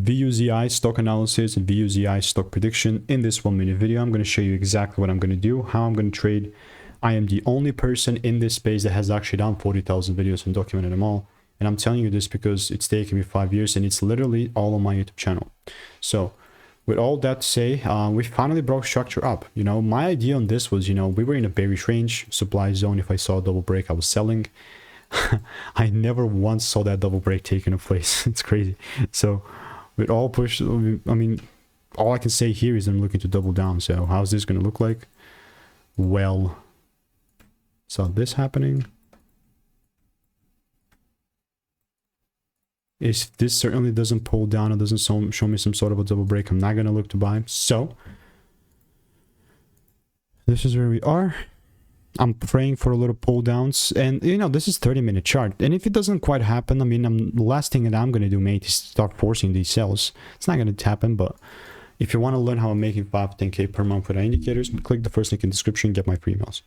VUZI stock analysis and VUZI stock prediction. In this 1-minute video, I'm going to show you exactly what I'm going to do, how I'm going to trade. I am the only person in this space that has actually done 40,000 videos and documented them all. And I'm telling you this because it's taken me 5 years and it's literally all on my YouTube channel. So with all that to say, we finally broke structure up. You know, my idea on this was, you know, we were in a bearish range, supply zone. If I saw a double break, I was selling. I never once saw that double break taking place. It's crazy. So with all push, I mean, all I can say here is I'm looking to double down. So how's this going to look like? Well, saw this happening. If this certainly doesn't pull down, it doesn't show me some sort of a double break, I'm not going to look to buy. So this is where we are. I'm praying for a little pull downs, and you know, this is 30-minute chart, and if it doesn't quite happen, I mean, the last thing that I'm going to do, mate, is start forcing these sells. It's not going to happen, but if you want to learn how I'm making 5-10K per month with our indicators, click the first link in the description, get my free emails.